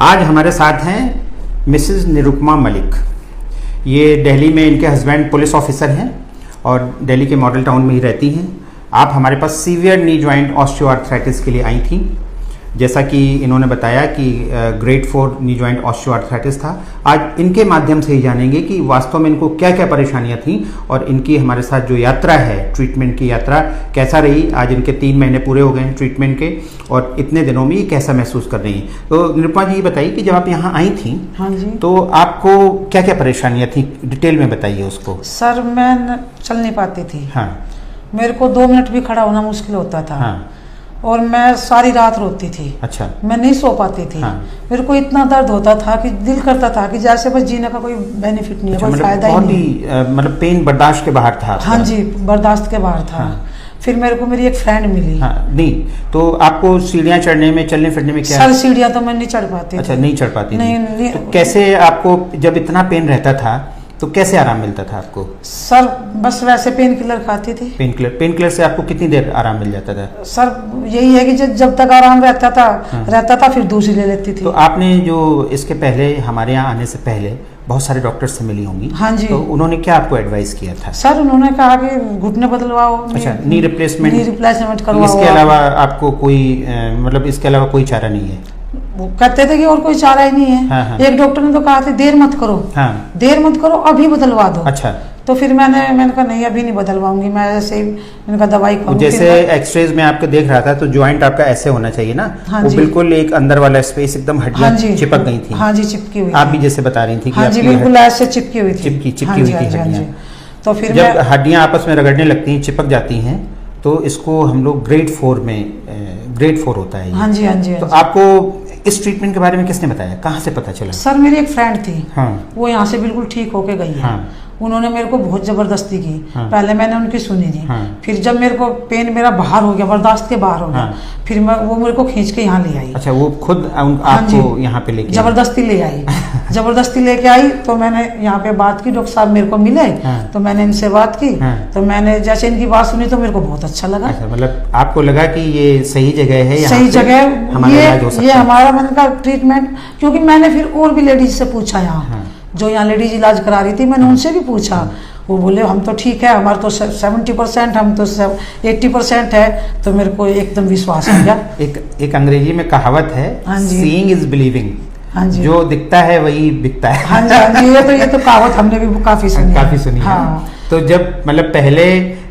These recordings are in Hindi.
आज हमारे साथ हैं मिसेस निरुपमा मलिक। ये दिल्ली में इनके हस्बैंड पुलिस ऑफिसर हैं और दिल्ली के मॉडल टाउन में ही रहती हैं। आप हमारे पास सीवियर नी जॉइंट ऑस्टियोआर्थराइटिस के लिए आई थी। जैसा कि इन्होंने बताया कि ग्रेड 4 नी जॉइंट ऑस्टियोआर्थराइटिस था। आज इनके माध्यम से ही जानेंगे कि वास्तव में इनको क्या क्या परेशानियां थी और इनकी हमारे साथ जो यात्रा है, ट्रीटमेंट की यात्रा कैसा रही। आज इनके 3 महीने पूरे हो गए हैं ट्रीटमेंट के और इतने दिनों में ये कैसा महसूस कर रही हैं। तो निरुपमा जी ये बताइए कि जब आप यहाँ आई थी, हाँ जी, तो आपको क्या क्या परेशानियां थी, डिटेल में बताइए उसको। सर मैं चल नहीं पाती थी। हाँ, मेरे को 2 मिनट भी खड़ा होना मुश्किल होता था। हाँ, और मैं सारी रात रोती थी। अच्छा, मैं नहीं सो पाती थी। हाँ, मेरे को इतना दर्द होता था कि दिल करता था कि जैसे बस जीने का कोई बेनिफिट नहीं है, कोई फायदा ही नहीं। मतलब पेन बर्दाश्त के बाहर था। हाँ जी, बर्दाश्त के बाहर था। हाँ। फिर मेरे को मेरी एक फ्रेंड मिली। हाँ, नहीं तो आपको सीढ़ियाँ चढ़ने में, चलने फिरने में क्या? सर सीढ़ियाँ तो मैं नहीं चढ़ पाती। अच्छा, नहीं चढ़ पाती नहीं, थी। नहीं। तो कैसे आपको जब इतना पेन रहता था तो कैसे आराम मिलता था आपको? सर बस वैसे पेन किलर खाती थी। पेन किलर से आपको कितनी देर आराम मिल जाता था? सर यही है कि जब तक आराम रहता था, हाँ। फिर दूसरी ले लेती थी। तो आपने जो इसके पहले हमारे यहाँ आने से पहले बहुत सारे डॉक्टर से मिली होंगी। हाँ जी। तो उन्होंने क्या आपको एडवाइस किया था? सर उन्होंने कहा कि घुटने बदलवाओ। अच्छा, नी रिप्लेसमेंट करवाओ। इसके अलावा आपको कोई मतलब इसके अलावा कोई चारा नहीं है? वो कहते थे कि और कोई चारा ही नहीं है। हाँ, हाँ। एक डॉक्टर ने तो कहा था देर मत करो। हाँ, देर मत करो, अभी बदलवा दो। अच्छा। तो फिर मैंने कहा नहीं, अभी नहीं बदलवाऊंगी, मैं ऐसे ही मैंने कहा दवाई खाऊंगी। जैसे एक्सरेज में आपको देख रहा था तो जॉइंट आपका ऐसे होना चाहिए ना। हाँ वो जी। बिल्कुल एक अंदर वाला स्पेस एकदम हड्डियां चिपक गई थी। हाँ जी, चिपकी हुई। आप भी जैसे बता रही थी कि हाँ जी, बिल्कुल ऐसे चिपकी हुई थी। चिपकी हुई थी हड्डियां। तो फिर जब हड्डियां आपस में रगड़ने लगती हैं, चिपक जाती हैं, तो इसको हम लोग ग्रेड 4 होता है। हाँ जी, हाँ जी। तो आपको इस ट्रीटमेंट के बारे में किसने बताया, कहाँ से पता चला? सर मेरी एक फ्रेंड थी। हाँ। वो यहाँ से बिल्कुल ठीक होके गई है। हाँ। उन्होंने मेरे को बहुत जबरदस्ती की। हाँ। पहले मैंने उनकी सुनी नहीं। हाँ। फिर जब मेरे को पेन मेरा बाहर हो गया, बर्दाश्त के बाहर हो गया। हाँ। फिर वो मेरे को खींच के यहाँ ले आई। अच्छा, वो खुद आपको यहाँ पे लेके जबरदस्ती ले आई। जबरदस्ती लेके आई तो मैंने यहाँ पे बात की, डॉक्टर साहब मेरे को मिले। हाँ। तो मैंने इनसे बात की। हाँ। तो मैंने जैसे इनकी बात सुनी तो मेरे को बहुत अच्छा लगा। अच्छा, मतलब आपको लगा कि ये सही जगह है, सही जगह ये हमारा मन का ट्रीटमेंट। क्योंकि मैंने फिर और भी लेडीज से पूछा यहाँ। हाँ। जो यहाँ लेडीज इलाज करा रही थी, मैंने उनसे भी पूछा। वो बोले हम तो ठीक है, हमारा तो 70%, हम तो 80% है। तो मेरे को एकदम विश्वास हो गया। एक अंग्रेजी में कहावत है, हाँ जी। Seeing is believing. हाँ जी। जो दिखता है वही बिकता है। हाँ जी, हाँ जी। ये तो कहावत हमने भी काफी सुनी है। हाँ। तो जब मतलब पहले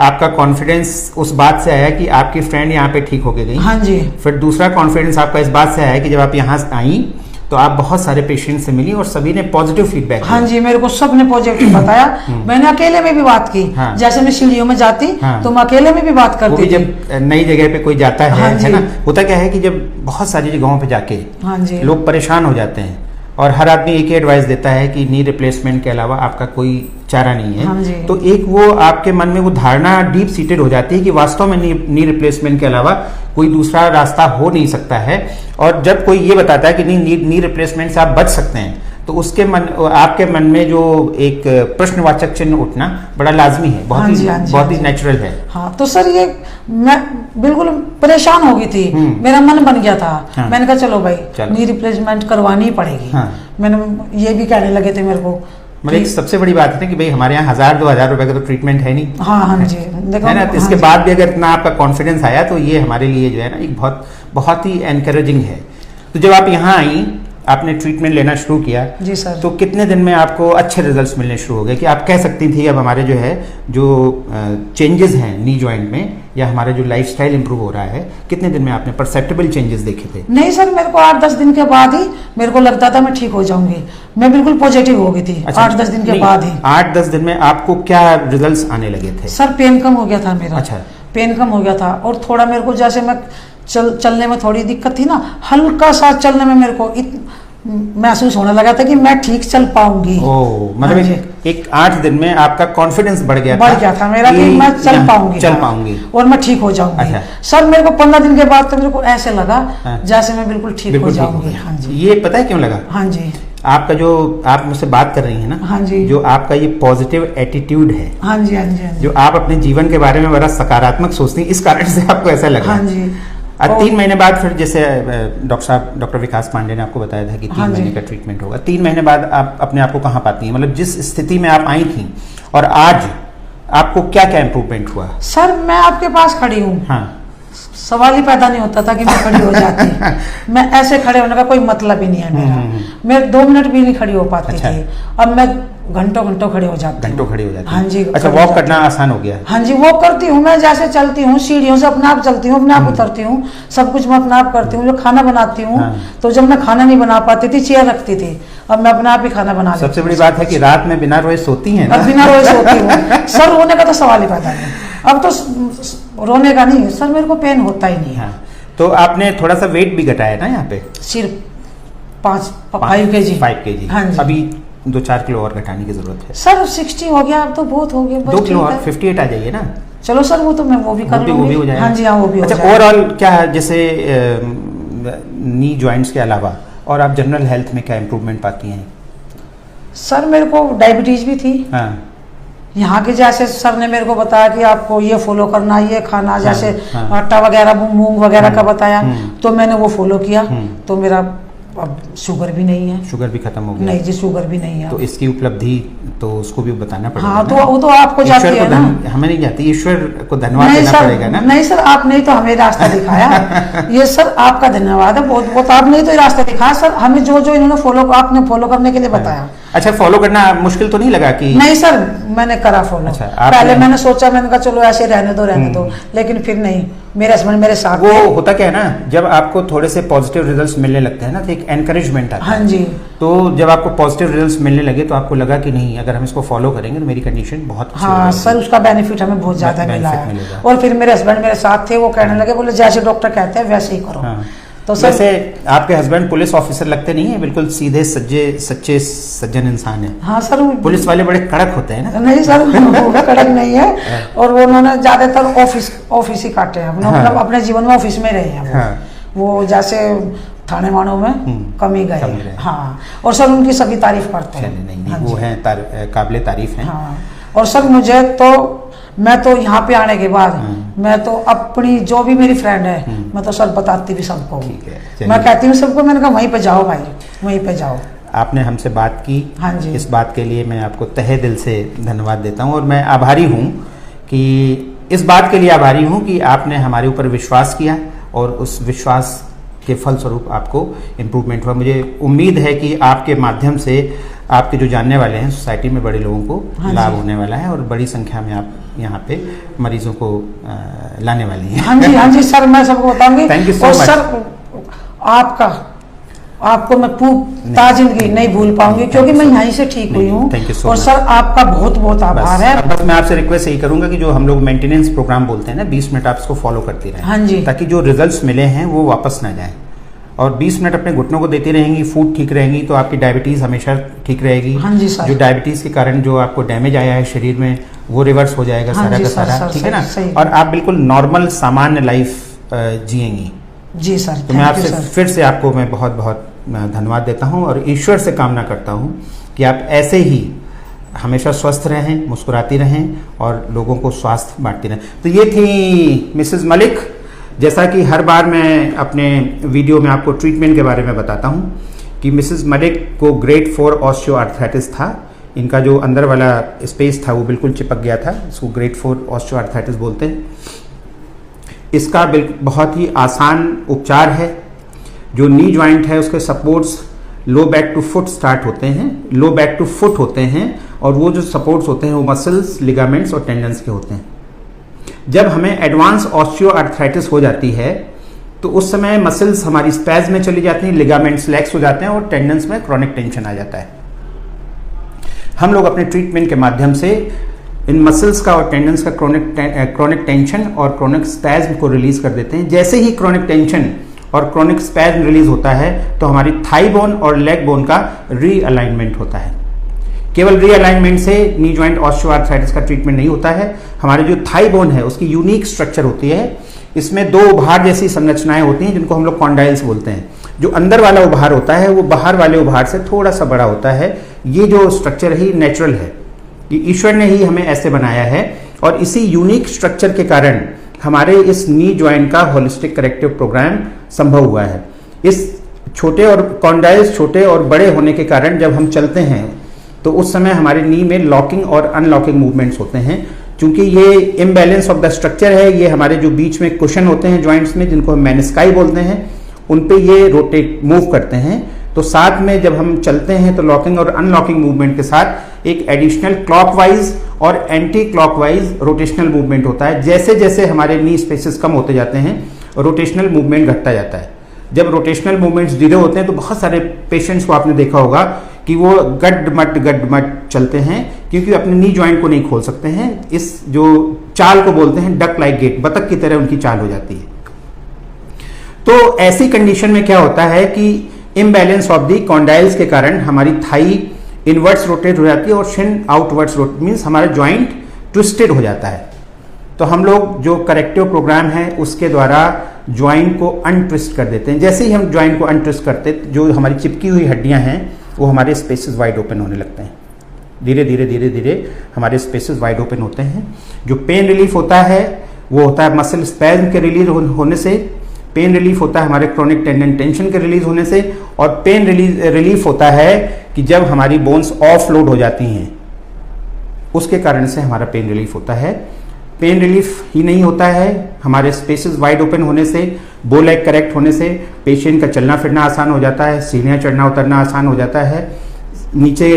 आपका कॉन्फिडेंस उस बात से आया कि आपकी फ्रेंड यहाँ पे ठीक होके गई। हाँ जी। फिर दूसरा कॉन्फिडेंस आपका इस बात से आया कि जब आप यहाँ आई तो आप बहुत सारे पेशेंट से मिली और सभी ने पॉजिटिव फीडबैक दिया। हाँ जी, मेरे को सबने पॉजिटिव बताया। मैंने अकेले में भी बात की। हाँ। जैसे मैं सीढ़ियों में जाती। हाँ। तो मैं अकेले में भी बात करती थी। जब नई जगह पे कोई जाता हाँ है ना, होता क्या है कि जब बहुत सारी जगहों पे जाके हाँ जी, लोग परेशान हो जाते हैं और हर आदमी एक ही एडवाइस देता है कि नी रिप्लेसमेंट के अलावा आपका कोई चारा नहीं है। हाँ जी। तो एक वो आपके मन में वो धारणा डीप सीटेड हो जाती है कि वास्तव में नी रिप्लेसमेंट के अलावा कोई दूसरा रास्ता हो नहीं सकता है। और जब कोई ये बताता है कि नी रिप्लेसमेंट से आप बच सकते हैं, तो आपके मन में जो एक प्रश्नवाचक चिन्ह उठना बड़ा लाजमी है, बहुत ही नेचुरल है। हाँ, तो सर ये मैं बिल्कुल परेशान हो गई थी। मेरा मन बन गया था। हाँ। मैंने कहा चलो भाई, नी रिप्लेसमेंट करवानी ही पड़ेगी। हाँ। मैंने ये भी कहने लगे थे मेरे को। मतलब एक सबसे बड़ी बात है कि भाई हमारे यहाँ 1000-2000 रुपए का तो ट्रीटमेंट है नहीं। हाँ, हाँ जी, देखो है ना। तो इसके बाद भी अगर इतना आपका कॉन्फिडेंस आया तो ये हमारे लिए जो है ना एक बहुत ही एनकरेजिंग है। तो जब आप यहाँ आई, आपने ट्रीटमेंट लेना शुरू किया जी सर, तो कितने दिन में आपको अच्छे रिजल्ट्स मिलने शुरू हो गए कि आप कह सकती थी अब हमारे जो है जो चेंजेस हैं नी जॉइंट में या हमारा जो लाइफस्टाइल इंप्रूव हो रहा है, कितने दिन में आपने परसेप्टेबल चेंजेस देखे थे? नहीं सर, मेरे को 8-10 दिन के बाद ही मेरे को लगता था मैं ठीक हो जाऊंगी। मैं बिल्कुल पॉजिटिव हो गई थी। अच्छा, 8-10 दिन के बाद ही। 8-10 दिन में आपको क्या रिजल्ट्स आने लगे थे? सर पेन कम हो गया था मेरा। अच्छा, पेन कम हो गया था और थोड़ा मेरे को जैसे मैं चलने में थोड़ी दिक्कत थी ना, हल्का सा चलने में मेरे को महसूस होने लगा था कि मैं ठीक चल पाऊंगी। मतलब एक 8 दिन में आपका कॉन्फिडेंस बढ़ गया था मेरा कि मैं चल पाऊंगी और मैं ठीक हो जाऊंगी। अच्छा। सर मेरे को 15 दिन के बाद तो मेरे को ऐसे लगा जैसे मैं बिल्कुल ठीक हो जाऊंगी। हाँ जी। ये पता है क्यों लगा? हाँ जी, आपका जो आप मुझसे बात कर रही हैं ना, हाँ जी, जो आपका ये पॉजिटिव एटीट्यूड है, हाँ जी, हाँ जी, जो आप अपने जीवन के बारे में बड़ा सकारात्मक सोचती हैं, इस कारण से आपको ऐसा लगा। हाँ जी। 3 महीने बाद फिर जैसे डॉक्टर साहब, डॉक्टर विकास पांडे ने आपको बताया था कि 3 महीने का ट्रीटमेंट होगा, 3 महीने बाद आप अपने आप को कहाँ पाती हैं? मतलब जिस स्थिति में आप आई थी और आज आपको क्या क्या इम्प्रूवमेंट हुआ? सर मैं आपके पास खड़ी हूँ, हाँ, सवाल ही पैदा नहीं होता था कि मैं खड़ी हो जाती। मैं ऐसे खड़े होने का कोई मतलब ही नहीं है मेरा। मैं 2 मिनट भी नहीं खड़ी हो पाती थी, अब मैं घंटों घंटों खड़ी हो जाती हूँ। घंटों खड़ी हो जाती हाँ जी। अच्छा, वॉक करना आसान हो गया? हाँ जी, वॉक करती हूँ मैं, जैसे चलती हूँ सीढ़ियों से अपने आप चलती हूँ, अपने आप उतरती हूँ, सब कुछ मैं अपने आप करती हूँ। जो खाना बनाती हूँ तो जब मैं खाना नहीं बना पाती थी, चेयर रखती थी, अब मैं अपने आप ही खाना बना लेती हूँ। सबसे बड़ी बात है कि रात में बिना रोए सोती हैं ना? बिना रोए सोती हूँ सर, रोने का तो सवाल ही पैदा नहीं। अब तो रोने का नहीं सर, मेरे को पेन होता ही नहीं है। तो आपने थोड़ा सा वेट भी घटाया ना यहाँ पे? सिर्फ 5 kg। 5 kg। हाँ जी। अभी 2-4 किलो और घटाने की जरूरत है सर। 60 हो गया, अब तो बहुत हो गया, 2 किलो और 58 आ जाइए ना। चलो सर, वो तो मैं वो भी कर लूंगी। वो भी हो जाएगा। हाँ जी, हाँ वो भी हो अच्छा, जाएगा। ओवरऑल क्या है, जैसे नी जॉइंट्स के अलावा और आप जनरल हेल्थ में क्या इम्प्रूवमेंट पाती हैं? सर मेरे को डायबिटीज भी थी। हाँ। यहाँ के जैसे सर ने मेरे को बताया कि आपको ये फॉलो करना, ये खाना, जैसे आटा वगैरह, मूंग वगैरह का बताया, तो मैंने वो फॉलो किया, तो मेरा अब शुगर भी नहीं है। शुगर भी खत्म हो गया? नहीं जी, शुगर भी नहीं है। तो इसकी उपलब्धि तो उसको भी बताना पड़ेगा। हाँ, तो वो तो आपको जाती है ना, हमें नहीं जाती। ईश्वर को धन्यवाद देना पड़ेगा ना। नहीं सर, आपने तो हमें रास्ता दिखाया। ये सर आपका धन्यवाद है बहुत बहुत, आपने तो रास्ता दिखाया सर हमें, जो जो इन्होंने आपने फॉलो करने के लिए बताया। अच्छा, फॉलो करना मुश्किल तो नहीं लगा कि? नहीं सर, मैंने करा फॉलो। अच्छा, पहले मैंने सोचा, मैंने कहा चलो ऐसे रहने दो, लेकिन फिर नहीं, मेरे हस्बैंड मेरे साथ। वो होता क्या है ना, जब आपको थोड़े से पॉजिटिव रिजल्ट्स मिलने लगते हैं ना, तो एक एनकरेजमेंट आता है। हाँ जी। तो जब आपको पॉजिटिव रिजल्ट्स मिलने लगे तो आपको लगा कि नहीं, अगर हम इसको फॉलो करेंगे तो मेरी कंडीशन बहुत अच्छी हाँ सर, उसका बेनिफिट हमें बहुत ज्यादा मिला है। मिलेगा। और फिर मेरे हस्बैंड मेरे साथ थे, वो कहने लगे, बोले जैसे डॉक्टर कहते हैं वैसे ही करो। हाँ। तो सर, वैसे आपके हस्बैंड पुलिस ऑफिसर लगते नहीं है, बिल्कुल सीधे सच्चे सज्जन इंसान है। हाँ सर, पुलिस वाले बड़े कड़क होते हैं ना? नहीं सर, वो कड़क नहीं है। और वो उन्होंने ज्यादातर ऑफिस ही काटे हैं, मतलब अपने जीवन में ऑफिस में रहे हैं वो जैसे थाने वालों में कम ही गए। हाँ, और सर उनकी सभी तारीफ करते हैं। नहीं, वो है काबिले तारीफ है। हाँ, और सर मुझे तो, मैं तो यहाँ पे आने के बाद मैं तो अपनी जो भी मेरी फ्रेंड है, मैं तो सर बताती भी सबको। मैं कहती हूँ सबको, मैंने कहा वहीं पे जाओ भाई, वहीं पे जाओ। आपने हमसे बात की। हाँ जी। इस बात के लिए मैं आपको तहे दिल से धन्यवाद देता हूँ, और मैं आभारी हूँ कि इस बात के लिए आभारी हूँ कि आपने हमारे ऊपर विश्वास किया और उस विश्वास के फलस्वरूप आपको इम्प्रूवमेंट हुआ। मुझे उम्मीद है कि आपके माध्यम से आपके जो जानने वाले हैं सोसाइटी में बड़े लोगों को लाभ होने वाला है, और बड़ी संख्या में आप यहाँ पे मरीजों को लाने वाली हैं। हाँ जी सर, मैं सबको बताऊंगी। Thank you so much. Sir आपको मैं जिंदगी नहीं भूल पाऊंगी, क्योंकि मैं यहीं से ठीक हुई हूँ। और सर आपका बहुत बहुत आभार है। बस मैं आपसे रिक्वेस्ट यही करूंगा कि जो हम लोग मेंटेनेंस प्रोग्राम बोलते हैं ना, 20 मिनट आप इसको फॉलो करती रहें। हाँ जी। ताकि जो रिजल्ट्स मिले हैं वो वापस ना जाएं, और 20 मिनट अपने घुटनों को देती रहेंगी, फूड ठीक रहेंगी, तो आपकी डायबिटीज हमेशा ठीक रहेगी। हाँ जी सर। जो डायबिटीज के कारण जो आपको डैमेज आया है शरीर में, वो रिवर्स हो जाएगा सारा का सारा, ठीक है ना? और आप बिल्कुल नॉर्मल सामान्य लाइफ जिएंगी। जी सर। तो मैं आपसे फिर से आपको मैं बहुत बहुत धन्यवाद देता हूँ, और ईश्वर से कामना करता हूँ कि आप ऐसे ही हमेशा स्वस्थ रहें, मुस्कुराती रहें और लोगों को स्वास्थ्य बांटती रहें। तो ये थी मिसेस मलिक। जैसा कि हर बार मैं अपने वीडियो में आपको ट्रीटमेंट के बारे में बताता हूँ कि मिसेस मलिक को ग्रेड 4 ऑस्टियोआर्थराइटिस था। इनका जो अंदर वाला स्पेस था वो बिल्कुल चिपक गया था, इसको ग्रेड 4 ऑस्टियोआर्थराइटिस बोलते हैं। इसका बहुत ही आसान उपचार है। जो नी ज्वाइंट है उसके supports low back to foot start होते हैं, लो बैक टू फुट होते हैं, और वो जो सपोर्ट्स होते हैं वो मसल्स, लिगामेंट्स और टेंडन्स के होते हैं। जब हमें एडवांस ऑस्टियोआर्थराइटिस हो जाती है तो उस समय मसल्स हमारी स्पैज में चली जाती हैं, लिगामेंट्स लैक्स हो जाते हैं और टेंडन्स में क्रॉनिक टेंशन आ जाता है। हम लोग अपने ट्रीटमेंट के माध्यम से इन मसल्स का और टेंडन्स का क्रॉनिक टेंशन और क्रॉनिक स्पैज्म को रिलीज कर देते हैं। जैसे ही क्रॉनिक टेंशन और क्रॉनिक स्पैज्म रिलीज होता है तो हमारी थाई बोन और लेग बोन का रीअलाइनमेंट होता है। केवल रीअलाइनमेंट से नी जॉइंट ऑस्टियोआर्थराइटिस का ट्रीटमेंट नहीं होता है। हमारे जो थाई बोन है उसकी यूनिक स्ट्रक्चर होती है, इसमें 2 उभार जैसी संरचनाएं होती हैं जिनको हम लोग कॉन्डाइल्स बोलते हैं। जो अंदर वाला उभार होता है वो बाहर वाले उभार से थोड़ा सा बड़ा होता है। ये जो स्ट्रक्चर है नेचुरल है, ये ईश्वर ने ही हमें ऐसे बनाया है, और इसी यूनिक स्ट्रक्चर के कारण हमारे इस नी जॉइंट का होलिस्टिक करेक्टिव प्रोग्राम संभव हुआ है। इस छोटे और कॉन्डाइल्स छोटे और बड़े होने के कारण जब हम चलते हैं तो उस समय हमारे नी में लॉकिंग और अनलॉकिंग मूवमेंट्स होते हैं। क्योंकि ये इम्बैलेंस ऑफ द स्ट्रक्चर है, ये हमारे जो बीच में कुशन होते हैं जॉइंट्स में, जिनको हम मेनिस्काई बोलते हैं, उन पे ये रोटेट मूव करते हैं। तो साथ में जब हम चलते हैं तो लॉकिंग और अनलॉकिंग मूवमेंट के साथ एक एडिशनल क्लॉकवाइज और एंटी क्लॉकवाइज रोटेशनल मूवमेंट होता है। जैसे जैसे हमारे नी स्पेसेस कम होते जाते हैं रोटेशनल मूवमेंट घटता जाता है। जब रोटेशनल मूवमेंट्स धीरे होते हैं तो बहुत सारे पेशेंट्स को आपने देखा होगा कि वो गड्ड-मट चलते हैं, क्योंकि अपने नी जॉइंट को नहीं खोल सकते हैं। इस जो चाल को बोलते हैं डक लाइक गेट, बतख की तरह उनकी चाल हो जाती है। तो ऐसी कंडीशन में क्या होता है कि इम्बैलेंस ऑफ दी कॉन्डाइल्स के कारण हमारी थाई इनवर्ट्स रोटेट हो जाती है और शिन आउटवर्ड्स रोटेट, मीन्स हमारा जॉइंट ट्विस्टेड हो जाता है। तो हम लोग जो करेक्टिव प्रोग्राम है उसके द्वारा जॉइंट को अनट्विस्ट कर देते हैं। जैसे ही हम जॉइंट को अनट्विस्ट करते जो हमारी चिपकी हुई हड्डियां हैं वो हमारे स्पेसेस वाइड ओपन होने लगते हैं। धीरे धीरे हमारे स्पेसेस वाइड ओपन होते हैं। जो पेन रिलीफ होता है वो होता है मसल स्पैज्म के रिलीज होने से, पेन रिलीफ होता है हमारे क्रोनिक टेंडन टेंशन के रिलीज होने से, और पेन रिलीफ होता है कि जब हमारी बोन्स ऑफ लोड हो जाती हैं उसके कारण से हमारा पेन रिलीफ होता है। पेन रिलीफ ही नहीं होता है, हमारे स्पेसेस वाइड ओपन होने से, बो लेग करेक्ट होने से पेशेंट का चलना फिरना आसान हो जाता है, सीढ़ियाँ चढ़ना उतरना आसान हो जाता है, नीचे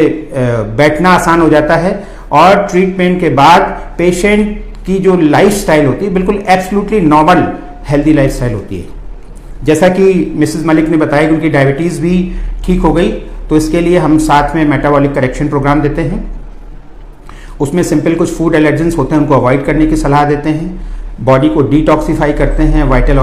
बैठना आसान हो जाता है, और ट्रीटमेंट के बाद पेशेंट की जो लाइफस्टाइल होती है बिल्कुल एब्सोल्युटली नॉर्मल हेल्दी लाइफस्टाइल होती है। जैसा कि मिसेस मलिक ने बताया कि उनकी डायबिटीज़ भी ठीक हो गई, तो इसके लिए हम साथ में मेटाबॉलिक करेक्शन प्रोग्राम देते हैं। उसमें सिंपल कुछ फूड एलर्जेंस होते हैं उनको अवॉइड करने की सलाह देते हैं, बॉडी को डिटॉक्सिफाई करते हैं, वाइटल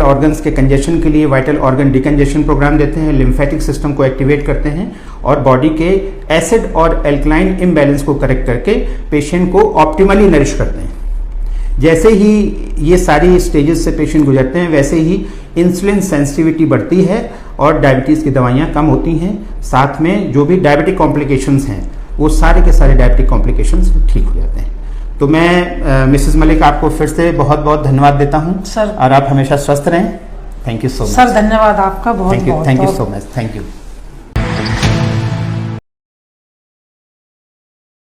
ऑर्गन्स के कंजेशन के लिए वाइटल ऑर्गन डिकंजेशन प्रोग्राम देते हैं, लिम्फेटिक सिस्टम को एक्टिवेट करते हैं और बॉडी के एसिड और एल्कलाइन इम्बैलेंस को करेक्ट करके पेशेंट को ऑप्टिमली नरिश करते हैं। जैसे ही ये सारी स्टेजेस से पेशेंट गुजरते हैं वैसे ही इंसुलिन सेंसिटिविटी बढ़ती है और डायबिटीज़ की दवाइयाँ कम होती हैं। साथ में जो भी डायबिटिक कॉम्प्लिकेशंस हैं वो सारे के सारे डायबिटिक कॉम्प्लिकेशंस ठीक हो जाते हैं। तो मैं मिसेस मलिक आपको फिर से बहुत बहुत धन्यवाद देता हूँ सर, और आप हमेशा स्वस्थ रहें। Thank you so much sir. धन्यवाद आपका बहुत बहुत। Thank you so much. Thank you.